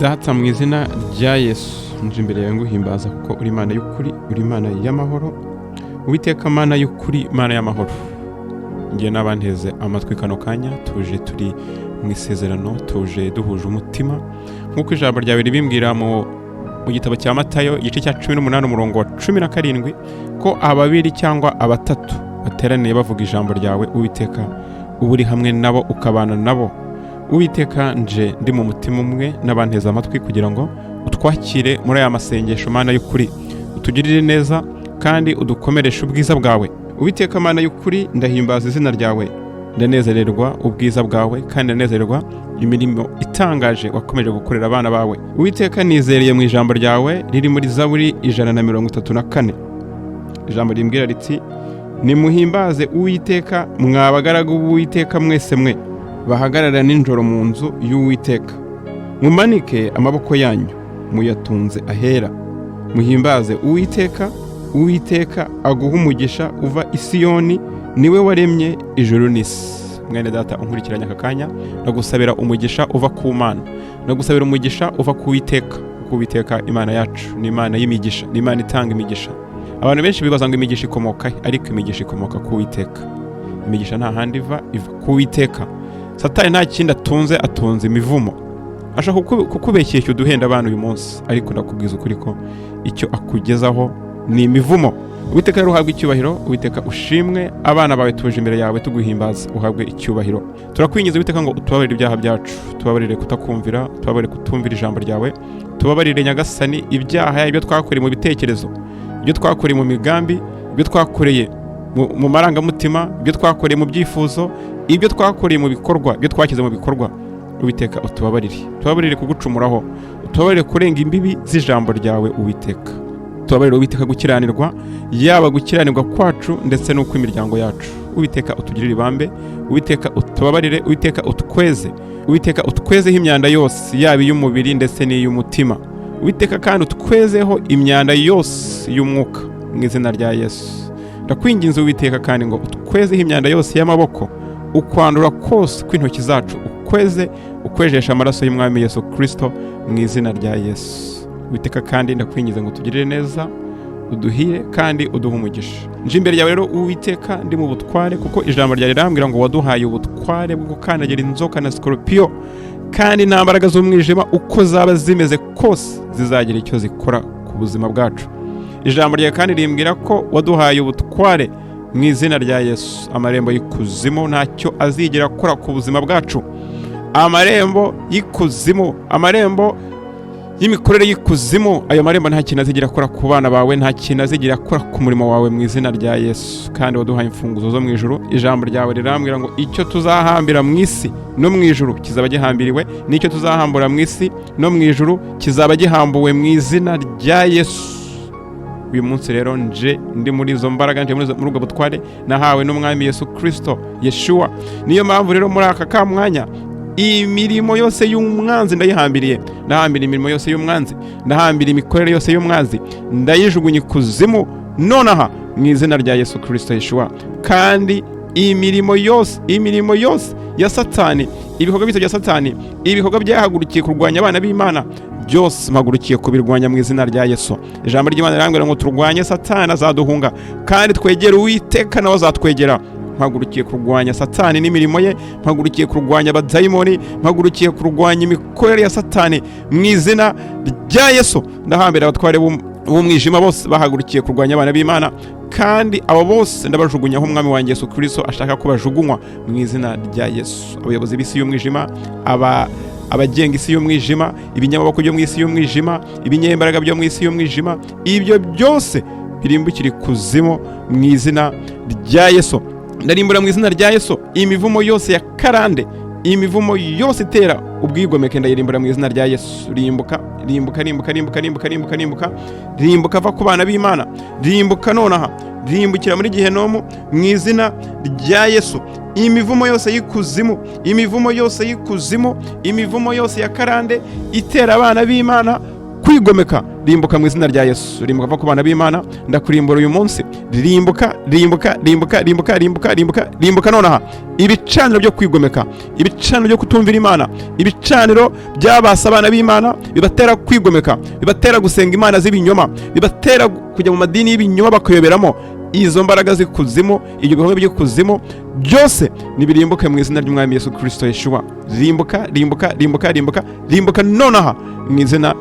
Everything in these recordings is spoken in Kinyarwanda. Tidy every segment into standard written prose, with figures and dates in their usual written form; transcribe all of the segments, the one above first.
Data mu izina rya Yesu nje imbere yawe nguhimbaza kuko uri Imana y'ukuri, uri Imana y'amahoro, Uwiteka Mana y'ukuri, Mana y'amahoro. Ngiye n'abanteze amatwi kano kanya, tuje turi mu isezerano, tuje duhuje umutima nk'uko ijambo ryawe ribimbwira mu gitabo cya Matayo igice cya 18 umurongo wa 17 ko ababiri cyangwa abatatu bateraniye bavuga ijambo ryawe, Uwiteka uba uri hamwe nabo ukabana nabo. Uwiteka nje ndi mu mutima umwe n'abanteze amatwi kugira ngo utwakire muri aya masengesho, Mana y'ukuri, utugirire neza kandi udukomereshe ubwiza bwawe. Uwiteka Mana y'ukuri, ndahimbaza izina ryawe, ndanezererwa ubwiza bwawe kandi ndanezererwa imirimo itangaje wakomeje gukorera abana bawe. Uwiteka, nizereye mu ijambo ryawe riri muri Zaburi 134. Ijambo rimbwira riti, nimuhimbaze Uwiteka mwa bagaragu b'Uwiteka mwese mwe bahagarara ninjoro mu nzu y'Uwiteka. Mumanike amaboko yanyu muyatunze ahera, muhimbaze Uwiteka. Uwiteka aguha umugisha uva i Siyoni, niwe waremye ijuru n'isi. Mwene data unkurikiranye aka kanya, ndagusabira umugisha uva ku Mana, ndagusabira umugisha uva ku Uwiteka, kuko Uwiteka Imana yacu ni Imana y'imigisha, ni Imana itanga imigisha. Abantu benshi bibaza ngo imigisha ikomoka, ariko imigisha ikomoka ku Uwiteka. Imigisha nta handi iva ku Uwiteka. Satani nta kindi atunze, atunze imivumo. Ashaka kukubeshyeshya uduhenda abantu uyu munsi, ariko ndakubwiza ukuri ko icyo akugezaho ni imivumo. Uwiteka rero uhabwe icyubahiro, Uwiteka ushimwe. Abana bawe tuje imbere yawe tuguhimbaza, uhabwe icyubahiro. Turakwinginze Uwiteka ngo utubabarire ibyaha byacu, tubabarire kutakumvira, tubabarire kutumvira ijambo ryawe, tubabarire Nyagasani ibyaha, ibyo twakoreye mu bitekerezo, ibyo twakoreye mu migambi, ibyo twakoreye mu marangamutima, ibyo twakoreye mu byifuzo, ibyo twakoreye mu bikorwa, ibyo twakize mu bikorwa. Uwiteka utubabarire, tubabarire kugucumuraho, utubabarire kurenga imbibi z'ijambo ryawe. Uwiteka tubabarire, Uwiteka gukiranirwa, yaba gukiranirwa kwacu ndetse n'uko imiryango yacu. Uwiteka utugirire ibambe, Uwiteka utubabarire, Uwiteka utweze, Uwiteka utwezeho imyanda yose, yaba iy'umubiri ndetse n'iy'umutima. Uwiteka kandi utwezeho imyanda yose y'umwuka mu izina rya Yesu. Ndakwinginze Uwiteka kandi ngo utwezeho imyanda yose y'amaboko, ukwandura kose kw'intoki zacu ukwejesha amaraso y'Umwami Yesu Kristo mu izina rya Yesu. Uwiteka kandi ndakwingiza ngo tugirire neza, uduhire kandi uduhe umugisha. Nje imbere yawe rero Uwiteka ndi mu butware, kuko ijambo ryawe rirambwira ngo waduhaye ubutware bwo gukandagira inzoka na sikorupiyo, kandi nta mbaraga z'umwijima uko zaba zimeze kose zizagira icyo zikora ku buzima bwacu. Ijambo ryawe kandi rimbwira ko waduhaye ubutware mu izina rya Yesu. Amarembo y'ikuzimu ntacyo azigera akora ku buzima bwacu. Amarembo y'ikuzimu, amarembo y'imikorere y'ikuzimu, ayo marembo nta kintu azigera akora ku bana bawe, nta kintu azigera akora ku murimo wawe mu izina rya Yesu. Kandi waduhaye imfunguzo zo mu ijuru. Ijambo ryawe rirambwira ngo icyo tuzahambira mu isi no mu ijuru kizaba gihambiriwe, n'icyo tuzahambura mu isi no mu ijuru kizaba gihambuwe mu izina rya Yesu. Uyu munsi rero nje ndi muri izo mbaraga, nje muri ubwo butware nahawe n'Umwami Yesu Kristo Yeshua. Niyo mpamvu rero muri aka kamwanya imirimo yose y'umwanzi ndayihambiriye, ndahambira imirimo yose y'umwanzi, ndahambira imikorere yose y'umwanzi, ndayijugunya ikuzimu nonaha mu izina rya Yesu Kristo Yeshua. Kandi imirimo yose ya Satani, ibikorwa byose bya Satani, ibikorwa byahagurukiye kurwanya abana b'Imana, byose mpagurukiye kubirwanya mu izina rya Yesu. Ijambo ry'Imana rirambwira ngo turwanye Satani azaduhunga, kandi twegere Uwiteka nawe azatwegera. Mpagurukiye kurwanya Satani n'imirimo ye, mpagurukiye kurwanya abadayimoni, mpagurukiye kurwanya imikorere ya Satani mu izina rya Yesu. Ndahambira abatware b'umwijima bose bahagurukiye kurwanya abana b'Imana, kandi abo bose ndabajugunyaho Umwami wanjye Yesu Kristo ashaka ko bajugunywa mu izina rya Yesu. Abayobozi b'isi y'umwijima, abagenga isi y'umwijima, ibinyamaboko byo mu isi y'umwijima, ibinyembaraga byo mu isi y'umwijima, ibyo byose birimbukira ikuzimu mu izina rya Yesu. Ndarimbura mu izina rya Yesu imivumo yose ya karande, imivumo yose itera ubwigomeke, ndayirimbura mu izina rya Yesu. Rimbuka, rimbuka, rimbuka, rimbuka, rimbuka, rimbuka, rimbuka, rimbuka va ku bana b'Imana, rimbuka nonaha, rimbukira muri Gihenomu mu izina rya Yesu. Imivumo yose y'ikuzimu, imivumo yose y'ikuzimu, imivumo yose ya karande itera abana b'Imana kwigomeka, rimbuka mu izina rya Yesu. Rimbuka va ku bana b'Imana, ndakurimbura uyu munsi. Rimbuka, rimbuka, rimbuka, rimbuka, rimbuka, rimbuka, rimbuka nonaha. Ibicaniro byo kwigomeka, ibicaniro byo kutumvira Imana, ibicaniro byabasa abana b'Imana, bibatera kwigomeka, bibatera gusenga imana z'ibinyoma, bibatera kujya mu madini y'ibinyoma bakayoberamo. Izo mbaraga z'ikuzimu, ibyo bihome by'ikuzimu byose nibirimbuke mu izina ry'Umwami Yesu Kristo Yeshua. Rimbuka, rimbuka, rimbuka, rimbuka, rimbuka nonaha mu izina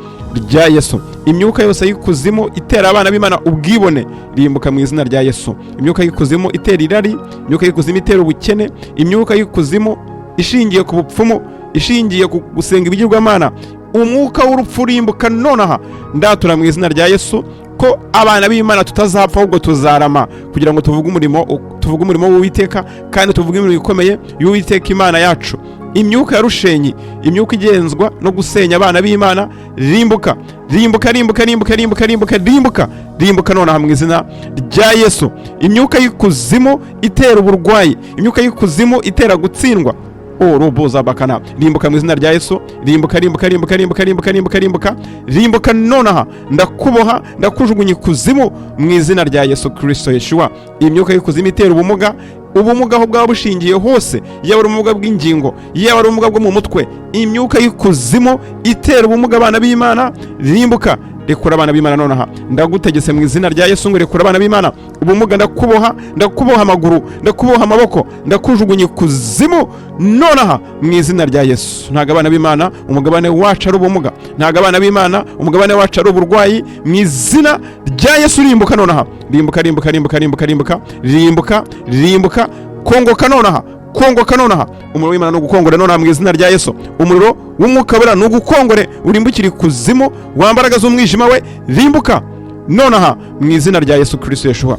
rya Yesu. Imyuka yose y'ikuzimu itera abana b'Imana ubwibone, rimbuka mu izina rya Yesu. Imyuka y'ikuzimu itera irari, imyuka y'ikuzimu itera ubukene, imyuka y'ikuzimu ishingiye ku bupfumu, ishingiye ku gusenga ibigirwamana, umwuka w'urupfu rimbuka nonaha. Ndatura mu izina rya Yesu ko abana b'Imana tutazapfa ahubwo tuzarama, kugira ngo tuvuge umurimo w'Uwiteka, kandi tuvuge imirimo ikomeye y'Uwiteka Imana yacu. Imyuka ya rushenyi, imyuka igenzwa no gusenya abana b'Imana, rimbuka, rimbuka, rimbuka, rimbuka, rimbuka, rimbuka, rimbuka, rimbuka nonaha mu izina rya Yesu. Imyuka y'ikuzimu itera uburwayi, imyuka y'ikuzimu itera gutsindwa, roboza bakana, rimbuka mu izina rya Yesu. Rimbuka, rimbuka, rimbuka, rimbuka, rimbuka, rimbuka, rimbuka, rimbuka nonaha. Ndakuboha, ndakujugunya ikuzimu mu izina rya Yesu Kristo Yeshua. Imyuka y'ikuzimu itera ubumuga, ubumuga aho bwaba bushingiye hose, yaba ari ubumuga bw'ingingo, yaba ari ubumuga bwo mu mutwe, imyuka y'ikuzimu itera ubumuga abana b'Imana, rimbuka, rekura abana b'Imana nonaha. Ndagutegetse mu izina rya Yesu ngo rekura abana b'Imana ubumuga. Ndakuboha amaguru, ndakuboha amaboko, ndakujugunya ikuzimu nonaha mu izina rya Yesu. Ntago abana b'Imana umugabane wacu ari ubumuga, ntago abana b'Imana umugabane wacu ari uburwayi, mu izina rya Yesu. Rimbuka nonaha, rimbuka, rimbuka, rimbuka, rimbuka, rimbuka, rimbuka, rimbuka, kongoka nonaha, kongoka nonaha. Umuriro w'Imana nugukongore nonaha mu izina rya Yesu. Umuriro w'UmwukaWera nugukongore, urimbukire ikuzimu, wambaraga z'umwijima we, rimbuka nonaha mu izina rya Yesu Kristo Yeshua.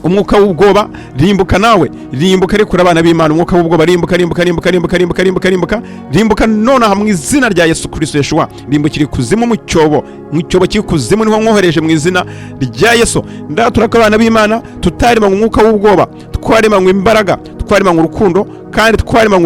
Umwuka w'ubwoba rimbuka nawe, rimbuka, rekura abana b'Imana umwuka w'ubwoba, rimbuka, rimbuka, rimbuka, rimbuka, rimbuka, rimbuka, rimbuka, rimbuka nonaha mu izina rya Yesu Kristo Yeshua. Rimbukire ikuzimu, mu cyobo cy'ikuzimu niho mwohereje mu izina rya Yesu. Ndatura ko abana b'Imana tutarima umwuka w'ubwoba, twarima imbaraga, twarima urukundo, kandi twarima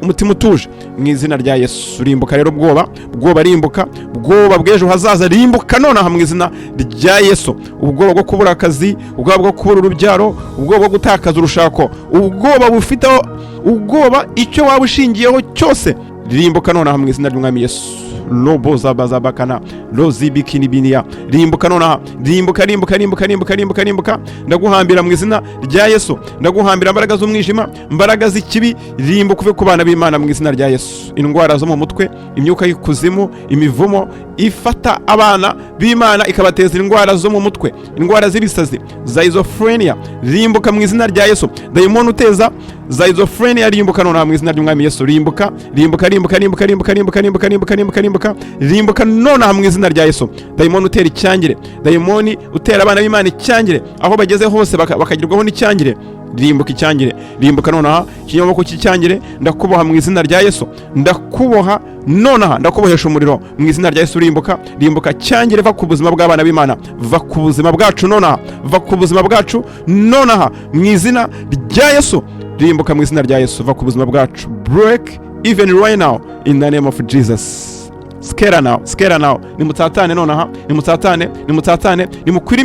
umutima utuje mu izina rya Yesu. Rimbuka rero bwoba, rimbuka, bwoba bw'ejo hazaza, rimbuka nonaha mu izina rya Yesu. Ubwoba bwo kubura akazi, ubwoba bwo kubura urubyaro, ubwoba bwo gutakaza urushako, ubwoba bufiteho, ubwoba icyo waba ushingiyeho cyose, rimbuka nonaha mu izina ry'Umwami Yesu. Loboza bazabakana, rozibikini binia, rimbuka nonaha, rimbuka, rimbuka, rimbuka, rimbuka, rimbuka, rimbuka. Ndaguhambira mu izina rya Yesu, ndaguhambira imbaraga z'umwijima, imbaraga z'ikibi, rimbuka uve ku bana b'Imana mu izina rya Yesu. Indwara zo mu mutwe, imyuka y'ikuzimu, imivumo ifata abana b'Imana ikabateza indwara zo mu mutwe, indwara z'ibisazi, schizophrenia, rimbuka mu izina rya Yesu. Dayimoni uteza schizophrenia, rimbuka nonaha mu izina ry'Umwami Yesu. Rimbuka, rimbuka, rimbuka, rimbuka, rimbuka, rimbuka, rimbuka, rimbuka, rimbuka, rimbuka, rimbuka nonaha mu izina rya Yesu. Dayimoni utera icyangire, dayimoni utera abana b'Imana icyangire, aho bageze hose bakagirwaho n'icyangire, rimbuka icyangire, rimbuka nonaha. Ikinyamaboko cy'icyangire ndakuboha mu izina rya Yesu, ndakuboha nonaha, ndakubohesha umuriro mu izina rya Yesu. Rimbuka, rimbuka cyangire, va ku buzima bw'abana b'Imana, va ku buzima bwacu nonaha, va ku buzima bwacu nonaha mu izina rya Yesu. Rimbuka mu izina rya Yesu, va ku buzima bwacu. Break even right now in the name of Jesus. Skera now, nimutatane nonaha, nimutatane, nimukwire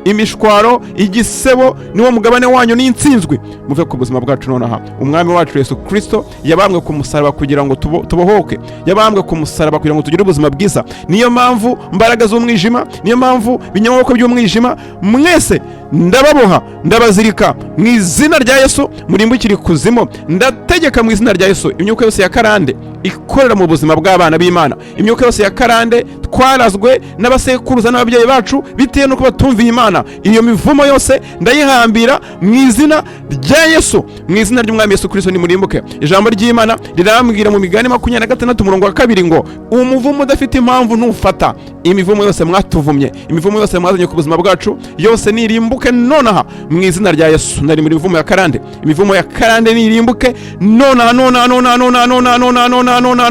imishwaro, igisebo niwo mugabane wanyu n'insinzwe, muve ku buzima bwacu nonaha. Umwami wacu Yesu Kristo yabambwe ku musaraba kugira ngo tubohoke, yabambwe ku musaraba kugira ngo tugire ubuzima bwiza. Niyo mpamvu mbaraga z'umwijima, niyo mpamvu binyamaboko by'umwijima, mwese ndababoha, ndabazirika mu izina rya Yesu. Murimbukire ikuzimu, ndategeka mu izina rya Yesu. Imyuka yose ya karande ikorera mu buzima bw'abana b'Imana, imyuka yose ya karande twarazwe n'abasekuruza n'ababyeyi bacu bitewe nuko batumviye Imana, iyo mivumo yose ndayihambira mu izina rya Yesu, mu izina ry'Umwami Yesu Kristo. Nimurimbuke. Ijambo ry'Imana rirambwira mu Migani 26 umurongo wa 2 ngo umuvumo udafite impamvu ntufata. Imivumo yose mwatuvumye, imivumo yose mwazanye ku buzima bwacu, yose nirimbuke nonaha mu izina rya Yesu. Nari muri imivumo ya karande, imivumo ya karande nirimbuke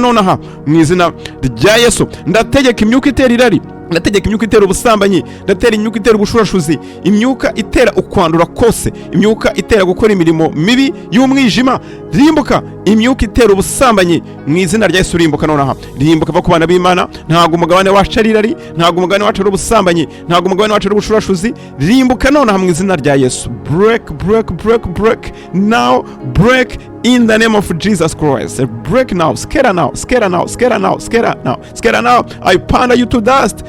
nonaha mu izina rya Yesu. Ndategeka imyuka itera irari, ndategeka imyuka itera ubusambanyi, ndatera imyuka itera ubushurashuzi, imyuka itera ukwandura kose, imyuka itera gukora imirimo mibi y'umwijima, rimbuka imyuka itera ubusambanyi mu izina rya Yesu rimbuka nonaha, rimbuka va ku bana b'Imana. Ntago umugabane wacu ari irari, ntago umugabane wacu ari ubusambanyi, ntago umugabane wacu ari ubushurashuzi. Rimbuka nonaha mu izina rya Yesu. Break, break, break, break now, break in the name of Jesus Christ. Break now, scatter now, scatter now, scatter now, scatter now, scatter now. I ponder you to dust.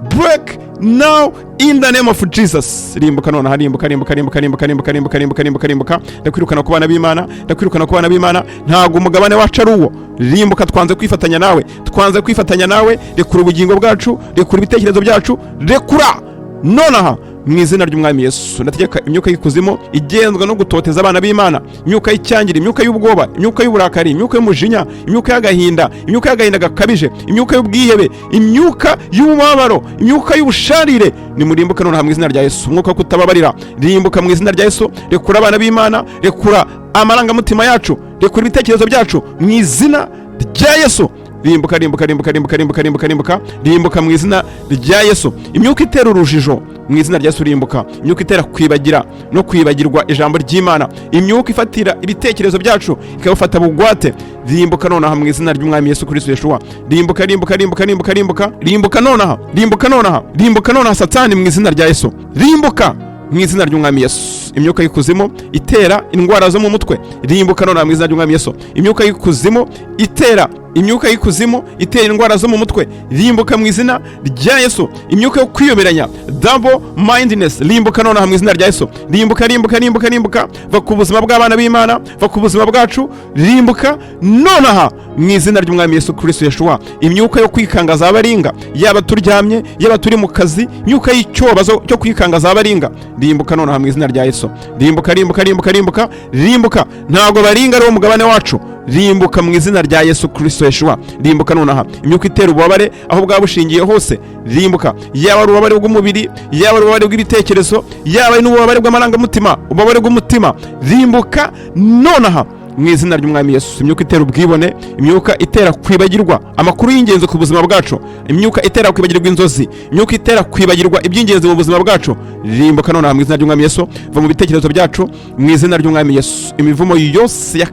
Break now in the name of Jesus. Rimbuka nonaha, rimbuka, rimbuka, rimbuka, rimbuka, rimbuka, rimbuka, rimbuka, rimbuka, rimbuka. Ndakwirukana ku bana b'Imana, ndakwirukana ku bana b'Imana. Ntago umugabane wacu ari uwo. Rimbuka, twanze kwifatanya nawe, twanze kwifatanya nawe. Rekura ubugingo bwacu, rekura ibitekerezo byacu, rekura nonaha mu izina ry'Umwami Yesu. Ndategeka imyuka y'ikuzimu igenzwa no gutoteza abana b'Imana, imyuka y'icyangira, imyuka y'ubwoba, imyuka y'uburakari, imyuka y'umujinya, imyuka y'agahinda, imyuka y'agahinda gakabije, imyuka y'ubwihebe, imyuka y'ububabaro, imyuka y'ubusharire, nimurimbuka nonaha mu izina rya Yesu. Umwuka wo kutababarira, rimbuka mu izina rya Yesu. Rekura abana b'Imana, rekura amarangamutima yacu, rekura ibitekerezo byacu mu izina rya Yesu. Rimbuka, rimbuka, rimbuka, rimbuka, rimbuka, rimbuka, rimbuka, rimbuka mu izina rya Yesu. Imyuka itera urujijo mu izina rya Yesu rimbuka. Imyuka itera kwibagira no kwibagirwa ijambo ry'Imana, imyuka ifatira ibitekerezo byacu ikabafata bugwate, rimbuka nonaha mu izina ry'Umwami Yesu Kristo Yeshua. Rimbuka, rimbuka, rimbuka, rimbuka, rimbuka, rimbuka nonaha, rimbuka nonaha, rimbuka nonaha Satani mu izina rya Yesu. Rimbuka mu izina ry'Umwami Yesu. Imyuka y'ikuzimu itera indwara zo mu mutwe, rimbuka nonaha mu izina ry'Umwami Yesu. Imyuka y'ikuzimu itera indwara zo mu mutwe, rimbuka mu izina rya Yesu. Imyuka yo kwiyoberanya, double mindedness, rimbuka nonaha mu izina rya Yesu. Rimbuka, rimbuka, rimbuka, rimbuka, va ku buzima bw'abana b'Imana, va ku buzima bwacu, rimbuka nonaha mu izina ry'Umwami Yesu Kristo Yeshua. Imyuka yo kwikangaza abaringa, yaba turyamye, yaba turi mu kazi, imyuka y'icyobazo cyo kwikangaza abaringa, rimbuka nonaha mu izina rya Yesu. Rimbuka, rimbuka, rimbuka, rimbuka, rimbuka. Ntago baringa ari umugabane wacu, rimbuka mu izina rya Yesu Kristo Yeshua. Rimbuka nonaha. Imyuka itera ububabare aho bwa bushingiye hose, rimbuka. Yaba ari ububabare bw'umubiri, yaba ari ububabare bw'ibitekerezo, yaba ari n'ububabare bw'amarangamutima, ububabare bw'umutima, rimbuka nonaha mu izina ry'Umwami Yesu. Imyuka itera ubwibone, imyuka itera kwibagirwa amakuru y'ingenzi ku buzima bwacu, imyuka itera kwibagirwa inzozi, imyuka itera kwibagirwa iby'ingenzi mu buzima bwacu, rimbuka nonaha mu izina ry'Umwami Yesu. Va mu bitekerezo byacu mu izina ry'Umwami Yesu. Imivumo yose ya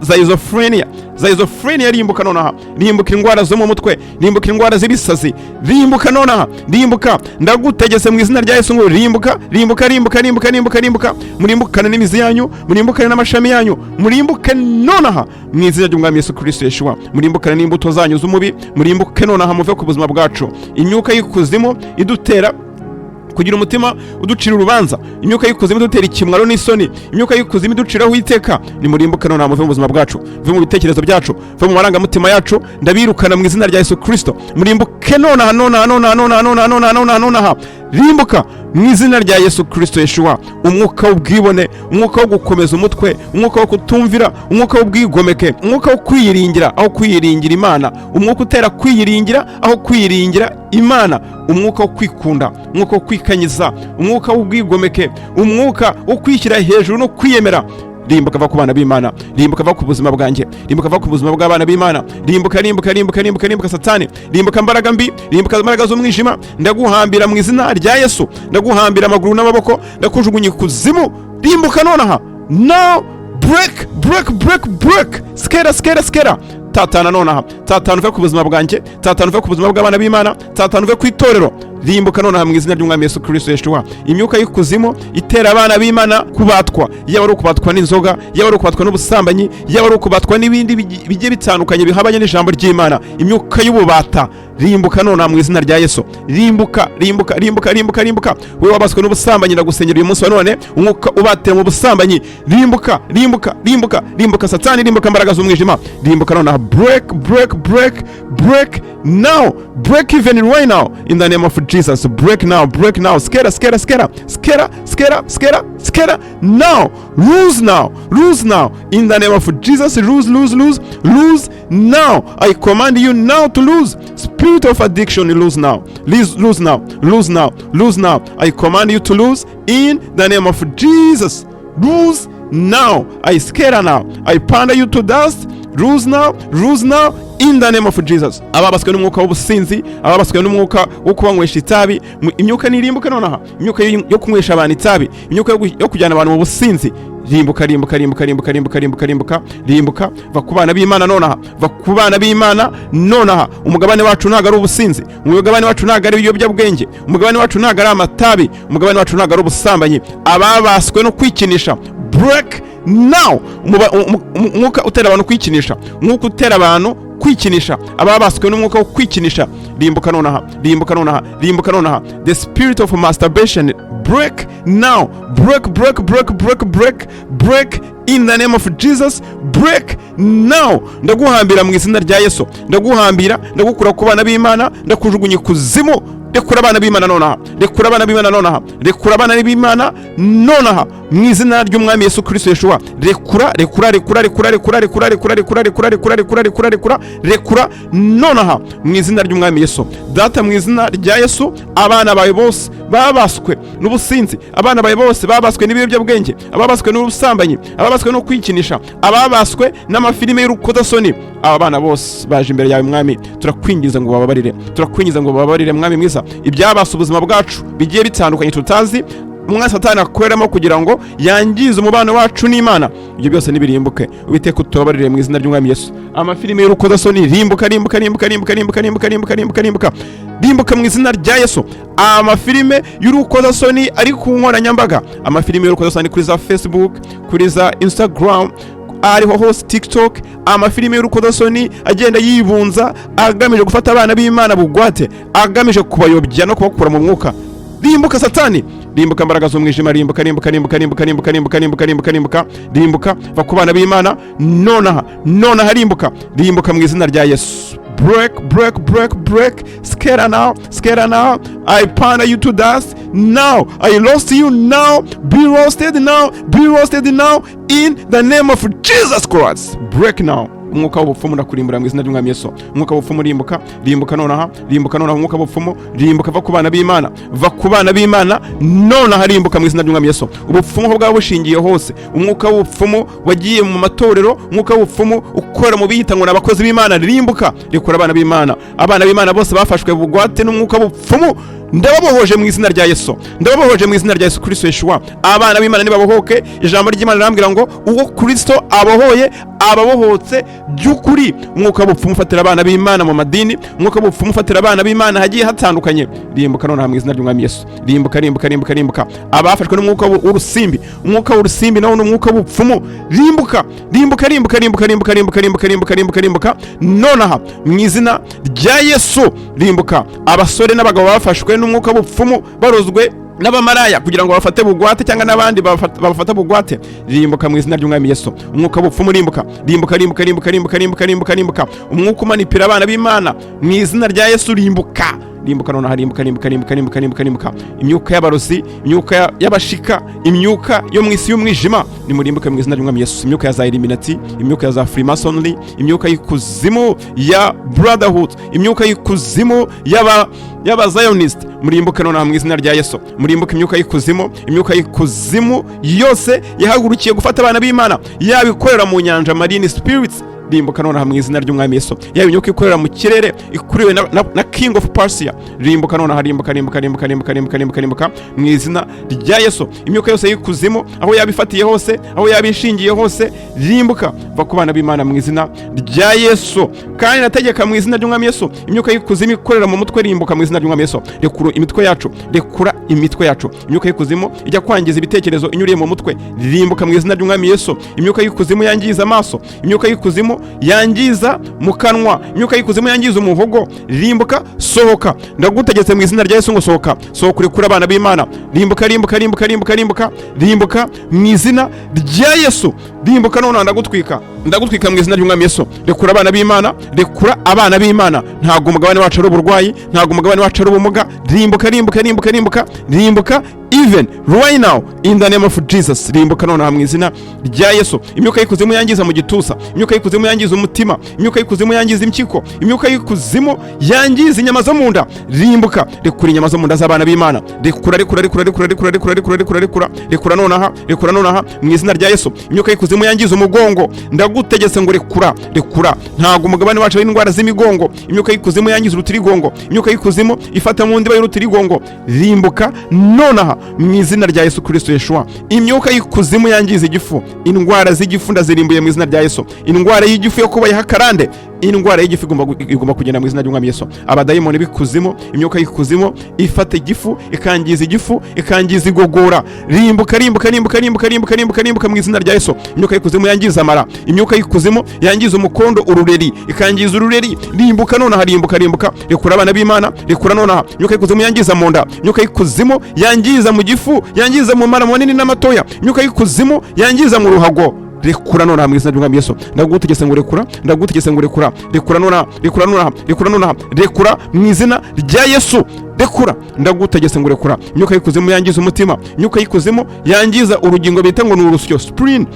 schizophrenia rimbuka nonaha. Rimbuka indwara zo mu mutwe, rimbuka indwara z'ibisazi, rimbuka nonaha, rimbuka. Ndagutegetse mu izina rya Yesu ngo rimbuka, rimbuka, rimbuka, rimbuka, rimbuka, rimbuka. Murimbukane n'imizi yanyu, murimbukane n'amashami yanyu, murimbuke nonaha mu izina ry'Umwami Yesu Kristo Yeshua. Murimbukane n'imbuto zanyu z'umubi, murimbuke nonaha, muve ku buzima bwacu. Imyuka y'ikuzimu idutera kugira umutima uducira urubanza, imyuka y'ikuzimu idutera ikimwaro n'isoni, imyuka y'ikuzimu iduciraho iteka, nimurimbuke nonaha, muve mu buzima bwacu, muve mu bitekerezo byacu, muve mu marangamutima yacu. Ndabirukana mu izina rya Yesu Kristo. Murimbuke nonaha, nonaha, nonaha, nonaha, nonaha, nonaha, nonaha. Rimbuka mu izina rya Yesu Kristo Yeshua. Umwuka w'ubwibone, umwuka wo gukomeza umutwe, umwuka wo kutumvira, umwuka w'ubwigomeke, umwuka wo kwiyiringira aho kwiyiringira Imana, umwuka utera kwiyiringira aho kwiyiringira Imana, umwuka wo kwikunda, umwuka wo kwikanyiza, umwuka w'ubwigomeke, umwuka wo kwishyira hejuru no kwiyemera. Rimbuka va ku bana b'Imana, rimbuka va ku buzima bwanjye, rimbuka va ku buzima bw'abana b'Imana. Rimbuka, rimbuka, rimbuka, rimbuka, rimbuka Satani, rimbuka mbaraga mbi, rimbuka mbaraga z'umwijima. Ndaguhambira mu izina rya Yesu, ndaguhambira amaguru n'amaboko, ndakujugunya ikuzimu. Rimbuka nonaha. Now break, break, break, break. Skera. Tatana nonaha, tatana uve ku buzima bwanjye, tatana uve ku buzima bw'abana b'Imana, tatana uve ku itorero. Rimbuka nonaha mu izina ry'Umwami Yesu Kristo Yeshua. Imyuka y'ikuzimu itera abana b'Imana kubatwa, yaba ari ukubatwa n'inzoga, yaba ari ukubatwa n'ubusambanyi, yaba ari ukubatwa n'ibindi bigiye bitandukanye bihabanye n'ijambo ry'Imana. Imyuka y'ububata, rimbuka nonaha mu izina rya Yesu. Rimbuka, rimbuka, rimbuka, rimbuka, rimbuka. Wewe wabaswe n'ubusambanyi, ndagusenyera uyu munsi wa none, umwuka ubatera mu busambanyi, rimbuka, rimbuka, rimbuka, rimbuka Satani, rimbuka mbaraga z'umwijima. Rimbuka nonaha. Break, break, break, break now. Break even right now in the name of Jesus. Break now, break now. Skera now. Lose now in the name of Jesus. Lose now. I command you now to lose. Spirit of addiction, lose now. Lose now. I command you to lose in the name of Jesus. Lose now. I scare now. I ponder you to dust. Lose now in the name of Jesus. Ababaswe n'umwuka w'ubusinzi, ababaswe n'umwuka wo kubanywesha itabi, imyuka nirimbuka nonaha. Imyuka yo kunywesha abantu itabi, imyuka yo kujyana abantu mu businzi, rimbuka rimbuka rimbuka rimbuka rimbuka rimbuka rimbuka rimbuka va ku bana b'Imana nonaha, va ku bana b'Imana nonaha. Umugabane wacu ntago ari ubusinzi, umugabane wacu ntago ari ibiyobyabwenge, umugabane wacu ntago ari amatabi, umugabane wacu ntago ari ubusambanyi, ababaswe no kwikinisha. Break now. Umwuka utera abantu kwikinisha, umwuka utera abantu kwikinisha, ababaswe n'umwuka wo kwikinisha, rimbuka nonaha, rimbuka nonaha, rimbuka nonaha. The spirit of masturbation, break now. Break, break, break, break, break, break in the name of Jesus. Break now. Ndaguhambira mu izina rya Yesu, ndaguhambira, ndagukura ku bana b'Imana, ndakujugunye kuzimu. Rekura abana b'Imana nonaha, rekura abana b'Imana nonaha, rekura abana b'Imana nonaha mu izina ry'Umwami Yesu Kristo Yeshua. Rekura, rekura, rekura, rekura, rekura, rekura, rekura, rekura, rekura, rekura, rekura, rekura, rekura, rekura nonaha mu izina ry'Umwami Yesu. Data, mu izina rya Yesu, abana bawe bose babaswe n'ubusinzi, abana bawe bose babaswe n'ibiyobyabwenge, ababaswe n'ubusambanyi, ababaswe no kwikinisha, ababaswe n'amafilime y'urukozasoni, aba bana bose baje imbere yawe Mwami, turakwingiza ngo bababarire, turakwingiza ngo bababarire Mwami mwiza. Ibyabasa ubuzima bwacu bigiye bitandukanye tutazi, umwami Satani akoreramo kugira ngo yangize umubano wacu n'Imana, ibyo byose nibirimbuke. Uwiteka utubabarire mu izina ry'Umwami Yesu. Amafilime y'urukozasoni, rimbuka rimbuka rimbuka rimbuka rimbuka rimbuka rimbuka rimbuka rimbuka rimbuka mu izina rya Yesu. Amafilime y'urukozasoni ari ku nkoranyambaga, amafilime y'urukozasoni kuri za Facebook, kuri za Instagram, ariho hose TikTok, amafilime y'urukozasoni agenda yibunza agamije gufata abana b'Imana bugwate, agamije kubayobya no kubakura mu mwuka. Rimbuka Satani, rimbuka mbaraga z'umwijima, rimbuka rimbuka rimbuka rimbuka rimbuka rimbuka rimbuka rimbuka rimbuka rimbuka va ku bana b'Imana nonaha, nonaha rimbuka, rimbuka mu izina rya Yesu. Break, break, break, break. Scatter now, scatter now. I pound you to dust now. I lost you now. Be roasted now. Be roasted now. In the name of Jesus Christ. Break now. Umwuka w'ubupfumu ndakurimbura mu izina ry'Umwami Yesu. Umwuka w'ubupfumu rimbuka, rimbuka nonaha, rimbuka nonaha. Umwuka w'ubupfumu rimbuka, va ku bana b'Imana, va ku bana b'Imana nonaha, rimbuka mu izina ry'Umwami Yesu. Ubupfumu bwaba bushingiye hose, umwuka w'ubupfumu wagiye mu matorero, umwuka w'ubupfumu ukora mu biyita ngo n'abakozi b'Imana, rimbuka, rekura abana b'Imana. Abana b'Imana bose bafashwe bugwate n'umwuka w'ubupfumu, ndababohoje mu izina rya Yesu, ndababohoje mu izina rya Yesu Kristo Yeshua. Abana b'Imana nibabohoke. Ijambo ry'Imana rirambwira ngo uwo Kristo abohoye ababohotse by'ukuri. Umwuka w'ubupfumu ufatira abana b'Imana mu madini, umwuka w'ubupfumu ufatira abana b'Imana hagiye hatandukanye, rimbuka nonaha mu izina ry'Umwami Yesu. Rimbuka rimbuka rimbuka rimbuka. Abafashwe n'umwuka w'urusimbi, umwuka w'urusimbi nawo n'umwuka w'ubupfumu, rimbuka rimbuka rimbuka rimbuka rimbuka rimbuka rimbuka rimbuka rimbuka rimbuka nonaha mu izina rya Yesu. Rimbuka abasore n'abagabo bafashwe n'umwuka w'ubupfumu barozwe n'abamaraya kugira ngo bafate bugwate cyangwa n'abandi bafata bugwate, rimbuka mu izina ry'Umwami Yesu. Umwuka w'ubupfumu rimbuka, rimbuka rimbuka rimbuka rimbuka rimbuka rimbuka rimbuka. Umwuka umanipira abana b'Imana mu izina rya Yesu, rimbuka, rimbuka nonaha, rimbuka rimbuka rimbuka rimbuka rimbuka rimbuka. Imyuka y'abarozi, imyuka y'abashika, imyuka yo mu isi y'umwijima, nimurimbuke mu izina ry'Umwami Yesu. Imyuka ya za Illuminati, imyuka ya za Freemasonry, imyuka y'ikuzimu ya Brotherhood, imyuka y'ikuzimu y'aba Zionist, murimbuke nonaha mu izina rya Yesu. Murimbuke imyuka y'ikuzimu, imyuka y'ikuzimu yose yahagurukiye gufata abana b'Imana, yabikorera mu nyanja, marine spirits, rimbuka nonaha mu izina ry'Umwami Yesu. Yaba imyuka ikorera mu kirere ikuriwe na King of Persia, rimbuka nonaha, rimbuka rimbuka rimbuka rimbuka rimbuka rimbuka rimbuka mu izina rya Yesu. Imyuka yose y'ikuzimu aho yabifatiye hose, aho yabishingiye hose, rimbuka, va ku bana b'Imana mu izina rya Yesu. Kandi nategeka mu izina ry'Umwami Yesu, imyuka y'ikuzimu ikorera mu mutwe, rimbuka mu izina ry'Umwami Yesu. Rekura imitwe yacu, rekura imitwe yacu. Imyuka y'ikuzimu ijya kwangiza ibitekerezo inyuriye mu mutwe, rimbuka mu izina ry'Umwami Yesu. Imyuka y'ikuzimu yangiza amaso, imyuka y'ikuzimu yangiza mu kanwa, imyuka y'ikuzimu yangiza umuhogo, rimbuka, sohoka. Ndagutegetse mu izina rya Yesu ngo sohoka, sohoka, urekura abana b'Imana. Rimbuka rimbuka rimbuka rimbuka rimbuka rimbuka mu izina rya Yesu. Rimbuka nonaha, ndagutwika mu izina ry'Umwami Yesu. Rekura abana b'Imana, rekura abana b'Imana. Ntabwo umugabane wacu ari uburwayi, ntabwo umugabane wacu ari ubumuga. Rimbuka rimbuka rimbuka rimbuka rimbuka, even right now in the name of Jesus. Rimbuka nonaha mu izina rya Yesu. Imyuka y'ikuzimu yangiza mu gituza, imyuka y'ikuzimu yangiza umutima, imyuka y'ikuzimu yangiza impyiko, imyuka y'ikuzimu yangiza inyama zo mu nda, rimbuka, rekura inyama zo mu nda z'abana b'Imana. Rekura rekura rekura rekura rekura rekura rekura rekura rekura rekura nonaha, rekura nonaha mu izina rya Yesu. Imyuka y'ikuzimu yangiza umugongo, ndagutegetse ngo rekura, rekura. Ntabwo umugabane wacu ari indwara z'imigongo. Imyuka y'ikuzimu yangiza urutirigongo, imyuka y'ikuzimu ifata mu ndiba y'urutirigongo, rimbuka nonaha mu izina rya Yesu Kristo Yeshua. Imyuka y'ikuzimu yangiza igifu, indwara z'igifu ndazirimbuye mu izina rya Yesu. Indwara y'igifu yo kubayeho akarande, indwara y'igifu igomba kugenda mu izina ry'Umwami Yesu. Abadayimoni b'ikuzimu, imyuka y'ikuzimu ifata igifu, ikangiza igifu, ikangiza igogora, rimbuka mu izina rya Yesu. Imyuka y'ikuzimu yangiza amara, imyuka y'ikuzimu yangiza umukondo, urureri, ikangiza urureri, rimbuka nonaha, rimbuka, rekura abana b'Imana, rekura nonaha. Imyuka y'ikuzimu yangiza mu nda, imyuka y'ikuzimu yangiza mu gifu, yangiza mu mara manini n'amatoya, imyuka y'ikuzimu yangiza mu ruhago, rekura nonaha mu izina ry'Umwami Yesu. Ndagutegetse ngo rekura, rekura nonaha, rekura mu izina rya Yesu. Rekura, ndagutegetse ngo rekura. Imyuka y'ikuzimu yangiza umutima, imyuka y'ikuzimu yangiza urugingo bita ngo ni urusyo, spleen.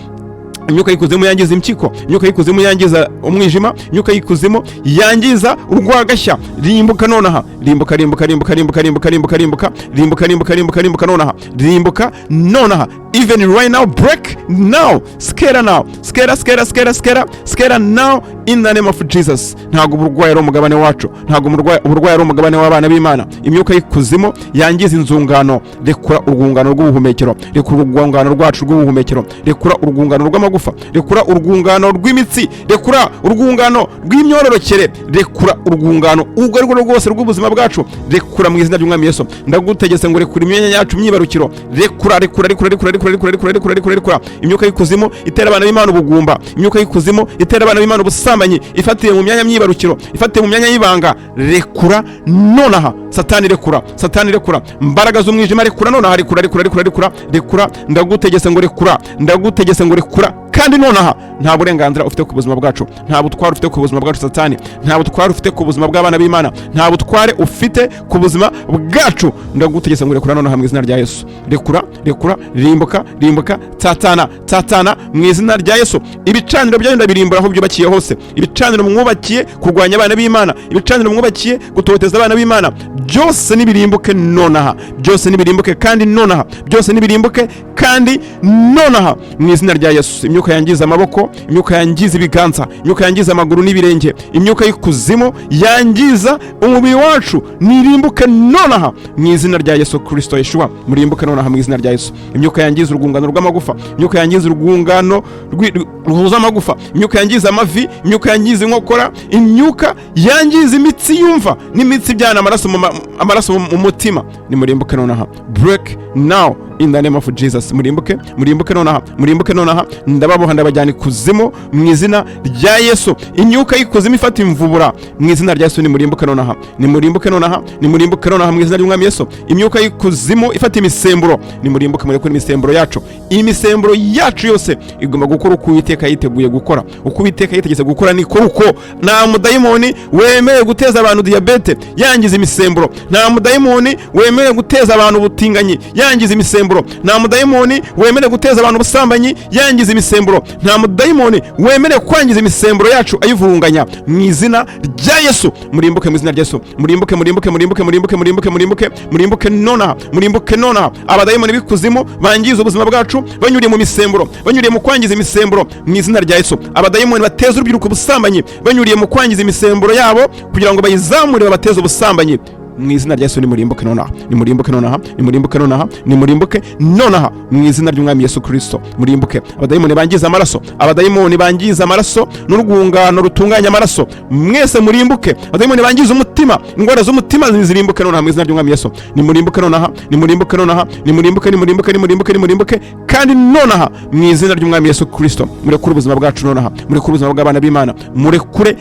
Imyuka y'ikuzimu yangiza impyiko, imyuka y'ikuzimu yangiza umwijima, imyuka y'ikuzimu yangiza urwagashya, rimbuka nonaha, rimbuka nonaha, even right now, break now, scare now in the name of Jesus. Ntago uburwayi ari umugabane wacu, ntago uburwayi ari umugabane w'abana b'Imana. Imyuka y'ikuzimu yangiza inzungano, rekura urwungano rw'ubuhumekero, rekura urwungano rwacu rw'ubuhumekero, rekura urwungano rw'amagufa, rekura urwungano rw'imitsi, rekura urwungano rw'imyororokere, rekura urwungano urwo ari rwo rwose rw'ubuzima bwacu, rekura mu izina ry'Umwami Yesu. Ndagutegetse ngo rekura imyanya yacu myibarukiro, rekura. Imyuka y'ikuzimu itera abana b'Imana ubugumba, imyuka y'ikuzimu itera abana b'Imana ubusambanyi, ifatiye mu myanya myibarukiro, ifatiye mu myanya y'ibanga, rekura nonaha. Satani rekura, mbaraga z'umwijima rekura nonaha, rekura. Ndagutegetse ngo rekura, kandi nonaha nta burenganzira ufite ku buzima bwacu, nta butware ufite ku buzima bwacu Satani, nta butware ufite ku buzima bw'abana b'Imana, nta butware ufite ku buzima bwacu. Ndagutegetse ngo rekura nonaha mu izina rya Yesu. Rekura, rimbuka, tatana mu izina rya Yesu. Ibicaniro byanyu ndabirimbura aho byubakiye hose, ibicaniro mwubakiye kurwanya abana b'Imana, ibicaniro mwubakiye gutoteza abana b'Imana, byose nibirimbuke nonaha, byose nibirimbuke kandi nonaha, byose nibirimbuke kandi nonaha mu izina rya Yesu. Imyuka yangiza amaboko, imyuka yangiza ibiganza, imyuka yangiza amaguru n'ibirenge, imyuka y'ikuzimu yangiza umubiri wacu, nirimbuke nonaha mu izina rya Yesu Kristo Yeshua. Murimbuke nonaha mu izina rya Yesu. Imyuka yangiza urwungano rw'amagufa, imyuka yangiza urwungano ruhuza amagufa, imyuka yangiza amavi, imyuka yangiza inkokora, imyuka yangiza imitsi yumva n'imitsi ibyana amaraso mu mutima, nimurimbuke nonaha. Break now in the name of Jesus. Murimbuke nonaha, ndababoha ndabajyana ikuzimu mu izina rya Yesu. Imyuka y'ikuzimu ifata imvubura mu izina rya Yesu, nimurimbuke nonaha mu izina ry'Umwami Yesu. Imyuka y'ikuzimu ifata imisemburo, nimurimbuke murekure imisemburo yacu. Imisemburo yacu yose igomba gukora uko Uwiteka yiteguye gukora, uko Uwiteka yitegetse gukora niko uko. Nta mudayimoni wemeye guteza abantu diabete yangiza imisemburo, nta mudayimoni wemeye guteza abantu ubutinganyi yangiza imisemburo, nta mudayimoni wemeye guteza abantu ubusambanyi yangiza imisemburo, nta mudayimoni wemeye kwangiza imisemburo yacu ayivurunganya mu izina rya Yesu. Murimbuke mu izina rya Yesu. Murimbuke nonaha. Abadayimoni b'ikuzimu bangiza ubuzima bwacu banyuriye mu misemburo, banyuriye mu kwangiza imisemburo mu izina rya Yesu. Abadayimoni bateza urubyiruko ubusambanyi banyuriye mu kwangiza imisemburo yabo kugira ngo bayizamure babateze ubusambanyi mu izina rya Yesu. Nimurimbuke nonaha mu izina ry'Umwami Yesu Kristo. Murimbuke. Abadayimoni bangiza amaraso n'urwungano rutunganya amaraso, mwese murimbuke. Abadayimoni bangiza umutima, indwara z'umutima zirimbuke nonaha mu izina ry'Umwami Yesu. Nimurimbuke nonaha kandi nonaha mu izina ry'Umwami Yesu Kristo. Murekure ubuzima bwacu nonaha, murekure ubuzima bw'abana b'Imana, murekure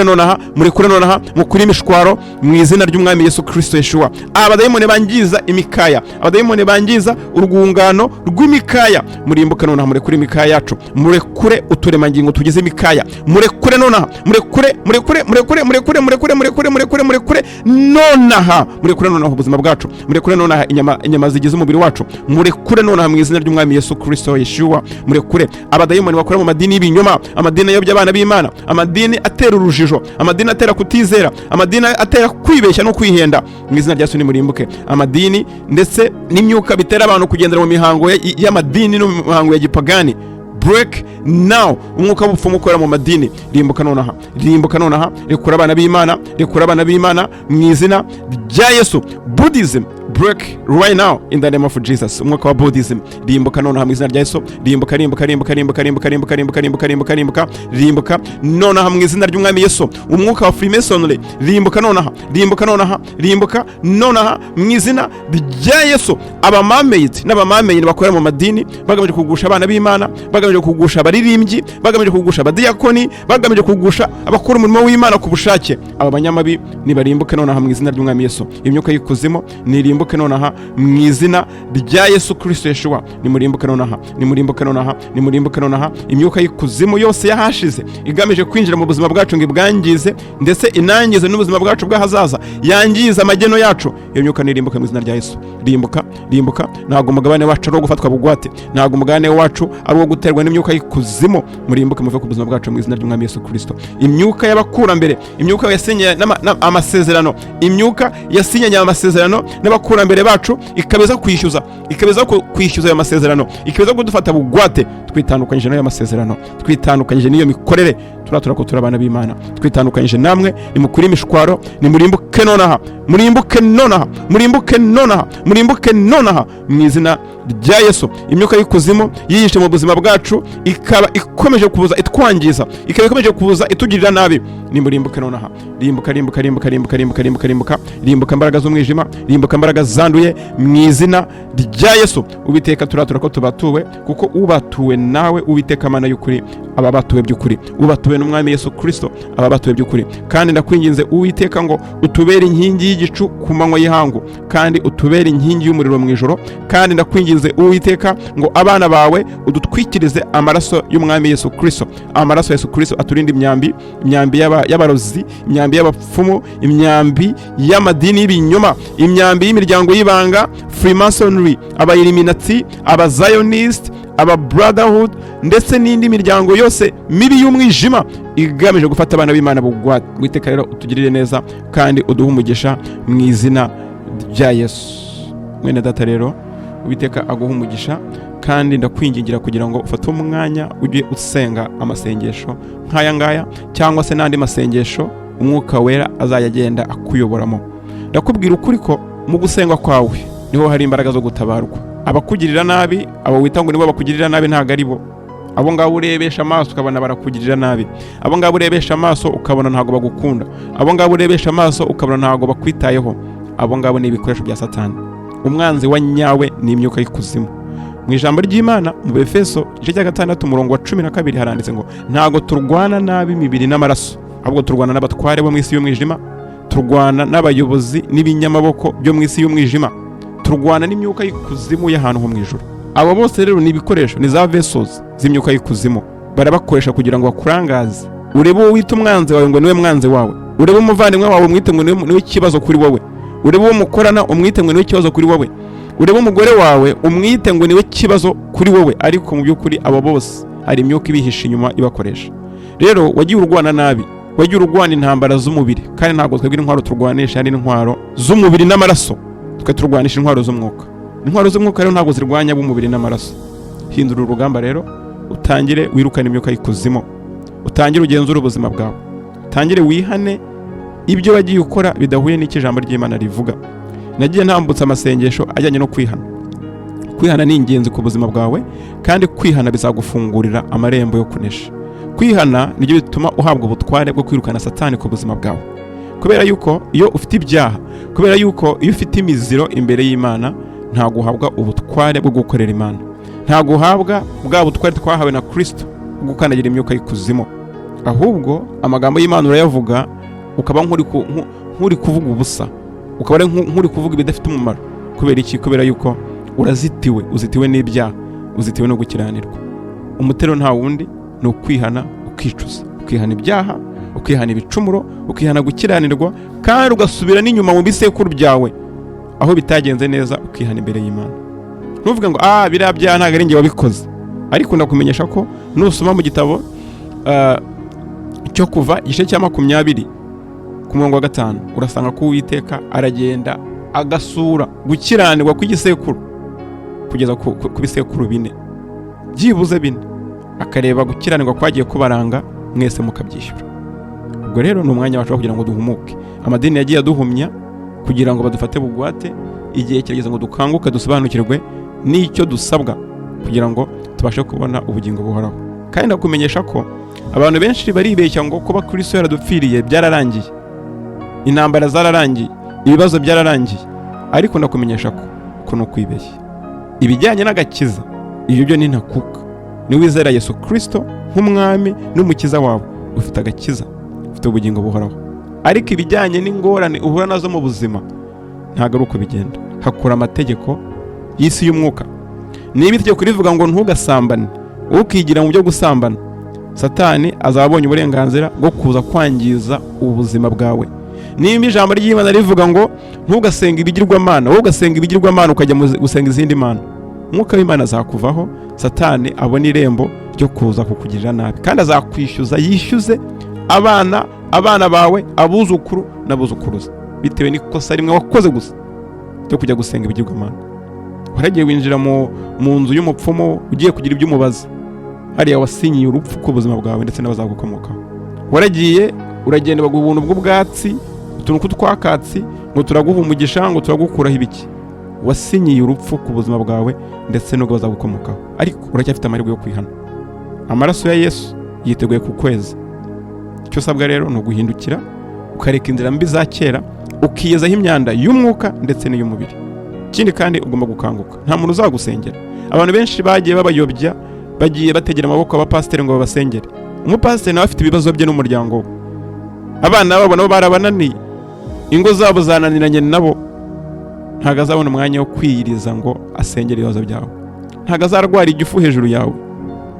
nonaha, mukuri imishwaro mu izina ry'Umwami Yesu Kristo Yeshua. Abadayimoni bangiza imikaya, abadayimoni bangiza urwungano rw'imikaya, murimbuke nonaha, murekure imikaya yacu, murekure uturemangingo tugize imikaya, murekure nonaha, murekure nonaha ubuzima bwacu, murekure nonaha inyama zigize umubiri wacu, murekure nonaha mu izina ry'Umwami Yesu Kristo Yeshua. Murekure abadayimoni bakora mu madini y'ibinyoma, amadini ayobya abana b'Imana, amadini atera urujijo, amadini atera kutizera, amadini atera kwibeshya no kwihenda, mu izina rya Yesu nimurimbuke. Amadini ndetse n'imyuka bitera abantu kugendera mu mihango y'amadini no mu mihango ya gipagani, break now. Umwuka w'ubupfumu ukorera mu madini, rimbuka nonaha, rimbuka nonaha. Rekura abana b'Imana, rekura abana b'Imana mu izina rya Yesu. Buddhism, break right now in the name of Jesus. Umwuka wa Buddhism, rimbuka nonaha mu izina rya Yesu. Rimbuka, rimbuka, rimbuka, rimbuka, rimbuka, rimbuka, rimbuka, rimbuka, rimbuka, rimbuka, rimbuka nonaha mu izina ry'Umwami Yesu. Umwuka wa Freemasonry, rimbuka nonaha, rimbuka nonaha, rimbuka nonaha mu izina rya Yesu. Abamameyiti n'abamameyini bakorera mu madini bagamije kugusha abana b'Imana, bagamije kugusha abaririmbyi, bagamije kugusha abadiyakoni, bagamije kugusha abakora umurimo w'Imana ku bushake. Aba banyamabi nibarimbuke nonaha mu izina ry'Umwami Yesu. Imyuka y'ikuzimu nirimbuke nonaha mu izina rya Yesu Kristo Yeshua. Nimurimbuke nonaha, nimurimbuke nonaha, nimurimbuke nonaha. Imyuka y'ikuzimu yose yahashize igamije kwinjira mu buzima bwacu ngo ibwangize ndetse inangize n'ubuzima bwacu bw'ahazaza, yangiza amageno yacu, iyo myuka nirimbuke mu izina rya Yesu. Rimbuka, rimbuka. Ntabwo umugabane wacu ari uwo gufatwa bugwate, ntabwo umugabane wacu ari uwo guterwa n'imyuka y'ikuzimu. Murimbuke muve ku buzima bwacu mu izina ry'Umwami Yesu Kristo. Imyuka y'abakurambere, imyuka yasinye amasezerano, imyuka yasinyanye amasezerano n'abakurambere bacu, ikabeza kwishyuza ayo masezerano, ikabeza kudufata bugwate. Twitandukanyije n'ayo masezerano, twitandukanyije n'iyo mikorere, turatura ko turabana b'Imana, twitandukanyije namwe. Nimukuri imishwaro, nimurimbuke nonaha, murimbuke nonaha, murimbuke nonaha, murimbuke nonaha mu izina rya Yesu. Imyuka y'ikuzimu yihishe mu buzima bwacu ikaba ikomeje kubuza itwangiza, ikaba ikomeje kubuza itugirira nabi, nimurimbuke nonaha. Rimbuka, rimbuka, rimbuka, rimbuka, rimbuka, rimbuka, rimbuka, rimbuka imbaraga z'umwijima, rimbuka imbaraga zanduye mu izina rya Yesu. Uwiteka turatura ko tubatuwe, kuko ubatuwe nawe Uwiteka Mana y'ukuri, aba batuwe by'ukuri, ubatuwe n'Umwami Yesu Kristo, aba batuwe by'ukuri. Kandi ndakwinginze Uwiteka ngo utubere inkingi y'igicu ku manywa y'ihangu, kandi utubere inkingi y'umuriro mu ijoro. Kandi ndakwinginze Uwiteka ngo abana bawe udutwikirize amaraso y'Umwami Yesu Kristo, amaraso ya Yesu Kristo aturinde imyambi y'abarozi, imyambi y'abapfumu, imyambi y'amadini y'ibinyoma, imyambi y'imiryango y'ibanga, Freemasonry, Abailluminati, Abazionist, aba brotherhood ndetse n'indi miryango yose mibi y'umwijima igamije gufata abana b'Imana bugwate. Witeka rero utugirire neza kandi uduhe umugisha mu izina rya Yesu. Mwene data rero Uwiteka aguha umugisha, kandi ndakwingingira kugira ngo ufate umwanya ujye usenga amasengesho nk'aya ngaya, cyangwa se n'andi masengesho Umwuka Wera azayagenda akuyoboramo. Ndakubwira ukuri ko mu gusenga kwawe niho hari imbaraga zo gutabarwa. Abakugirira nabi, abo wita ngo nibo bakugirira nabi, ntago ari bo. Abo ngabo urebesha amaso ukabona barakugirira nabi, abo ngabo urebesha amaso ukabona ntago bagukunda, abo ngabo urebesha amaso ukabona ntago bakwitayeho, abo ngabo ni ibikoresho bya Satani. Umwanzi wa nyawe ni imyuka y'ikuzimu. Mu ijambo ry'Imana mu Befeso igice cya 6 umurongo wa 12 haranditse ngo ntago turwana nabi imibiri n'amaraso, ahubwo turwana n'abatware bo mu isi y'umwijima, turwana n'abayobozi n'ibinyamaboko byo mu isi y'umwijima, turwana n'imyuka y'ikuzimu y'ahantu ho mu ijuru. Abo bose rero ni ibikoresho, ni za vessels z'imyuka y'ikuzimu, barabakoresha kugira ngo bakurangaze. Urebe uwo wita umwanzi wawe ngo niwe mwanzi wawe, urebe umuvandimwe wawe umwite ngo niwe kibazo kuri wowe, urebe uwo mukorana umwite ngo niwe kibazo kuri wowe, urebe umugore wawe umwite ngo niwe kibazo kuri wowe, ariko mu by'ukuri abo bose hari imyuka ibihisha inyuma ibakoresha. Rero wagiye urwana nabi, wagiye urwana intambara z'umubiri, kandi ntabwo twebwe intwaro turwanisha ari intwaro z'umubiri n'amaraso, twe turwanisha intwaro z'umwuka. Intwaro z'umwuka rero ntabwo zirwanya b'umubiri n'amaraso. Hindura urugamba rero, utangire wirukana imyuka y'ikuzimu, utangire ugenzura ubuzima bwawe, utangire wihane ibyo wagiye ukora bidahuye n'iki ijambo ry'Imana rivuga. Nagiye ntambutsa amasengesho ajyanye no kwihana. Kwihana ni ingenzi ku buzima bwawe, kandi kwihana bizagufungurira amarembo yo kunesha. Kwihana nibyo bituma uhabwa ubutware bwo kwirukana Satani ku buzima bwawe. Kubera yuko iyo ufite ibyaha, kubera yuko iyo ufite imiziro imbere y'Imana, ntago uhabwa ubutware bwo gukorera Imana, ntago uhabwa bwa butware twahawe na Kristo bwo gukanagira imyuka y'ikuzimu. Ahubwo amagambo y'Imana urayavuga ukaba nk'uri kuvuga ubusa, ukaba nk'uri kuvuga ibidafite umumaro. Kubera iki? Kubera yuko uzitiwe n'ibyaha, uzitiwe no gukiranirwa. Umutero nta wundi ni ukwihana, ukicuza, ukihana ibyaha, ukihana ibicumuro, ukihana gukiranirwa, kandi ugasubira n'inyuma mu bisekuru byawe aho bitagenze neza, ukihana imbere y'Imana. Ntuvuge ngo biriya byaha ntabwo ari njye wabikoze, ariko ndakumenyesha ko nusoma mu gitabo cyo Kuva igice cya 20 ku murongo wa 5 urasanga ko Uwiteka aragenda agasura gukiranirwa kw'igisekuru kugeza ku bisekuru 4, byibuze 4. akareba gukiranirwa kwagiye kubaranga mwese mukabyishyura. Ubwo rero ni umwanya wacu kugira ngo duhumuke. Amadini yagiye aduhumya kugira ngo badufate bugwate, igihe kirageze ngo dukanguke dusobanukirwe n'icyo dusabwa kugira ngo tubashe kubona ubugingo buhoraho. Kandi ndakumenyesha ko abantu benshi baribeshya ngo kuba Kristo yaradupfiriye byararangiye, intambara zararangiye, ibibazo byararangiye, ariko ndakumenyesha ko no kwibeshya. Ibijyanye n'agakiza ibyo byo ni ntakuka. Ni wizera Yesu Kristo nk'umwami n'umukiza wawe, ufite agakiza, ufite ubugingo buhoraho. Ariko ibijyanye n'ingorane uhura nazo mu buzima ntago ari uko bigenda. Hakura amategeko y'isi y'umwuka. Niba itegeko rivuga ngo ntugasambane, ukigira mu byo gusambana, Satani azabonye uburenganzira bwo kuza kwangiza ubuzima bwawe. Niba ijambo ry'Imana rivuga ngo ntugasenga ibigirwamana, wowe ugasenga ibigirwamana ukajya gusenga izindi mana, Umwuka w'Imana azakuvaho, Satani abona irembo ryo kuza kukugirira nabi, kandi azakwishyuza, yishyuze abana bawe, abuzukuru n'abuzukuruza, bitewe n'ikosa rimwe wakoze gusa ryo kujya gusenga ibigirwamana. Waragiye winjira mu nzu y'umupfumu ugiye kugira ibyo umubaza, hariya wasinyiye urupfu ku buzima bwawe ndetse n'abazagukomokaho. Waragiye uragenda baguha ubuntu bw'ubwatsi, utuntu tw'akatsi, ngo turaguha umugisha, ngo turagukuraho ibiki. Wasinyiye urupfu ku buzima bwawe ndetse n'ubwazagukomokaho, ariko uracyafite amahirwe yo kwihana. Amaraso ya Yesu yiteguye kukweza. Icyo usabwa rero ni uguhindukira, ukareka inzira mbi za kera, ukiyezaho imyanda y'umwuka ndetse n'iy'umubiri. Ikindi kandi ugomba gukanguka, nta muntu uzagusengera. Abantu benshi bagiye babayobya, bagiye bategera amaboko abapasiteri ngo babasengere. Umupasiteri nawe afite ibibazo bye n'umuryango we, abana babo nabo barabananiye, ingo zabo zananiranye nabo, ntago azabona umwanya wo kwiyiriza ngo asengere ibibazo byawe. Ntago azarwara igifu hejuru yawe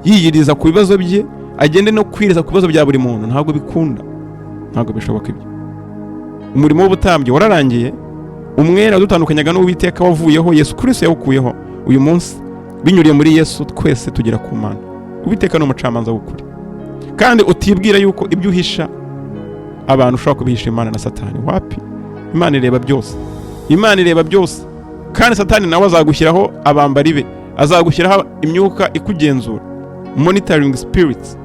yiyiriza ku bibazo bye, agende no kwiriza ku bibazo bya buri muntu. Ntago bikunda, ntago bishoboka ibyo. Umurimo w'ubutambyi wararangiye, umwera dutandukanyaga n'Uwiteka wavuyeho, Yesu Kristo yawukuyeho. Uyu munsi binyuriye muri Yesu twese tugera ku Mana. Uwiteka ni umucamanza w'ukuri, kandi utibwira yuko ibyo uhisha abantu ushobora kubihisha Imana na Satani. Wapi? Imana ireba byose, Imana ireba byose. Kandi Satani nawe azagushyiraho abambari be, azagushyiraho imyuka ikugenzura, monitoring spirits,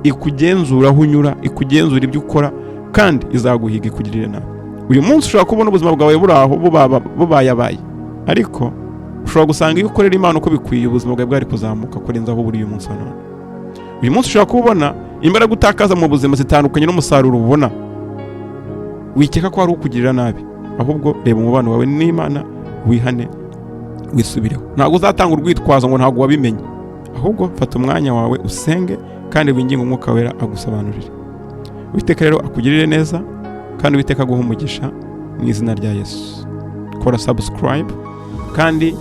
ikugenzura aho unyura, ikugenzura ibyo ukora, kandi izaguhiga ikugirire nabi. Uyu munsi ushobora kubona ubuzima bwawe buraho bubayabaye, ariko ushobora gusanga iyo ukorera Imana uko bikwiye, ubuzima bwawe bwari kuzamuka kurenza aho buri uyu munsi wa none. Uyu munsi ushobora kubona imbaraga utakaza mu buzima zitandukanye n'umusaruro ubona, wikeka ko ari ukugirira nabi. Ahubwo reba umubano wawe n'Imana, wihane, wisubireho. Ntabwo uzatanga urwitwazo ngo ntabwo wabimenye, ahubwo fata umwanya wawe usenge kandi winginge UmwukaWera agusobanurire. Uwiteka rero akugirire neza, kandi Uwiteka aguhe umugisha mu izina rya Yesu. Kora subscribe kandi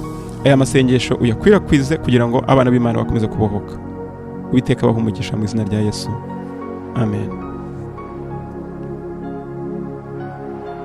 aya masengesho uyakwirakwize kugira ngo abana b'Imana bakomeze kubohoka. Uwiteka abahe umugisha mu izina rya Yesu. Amen.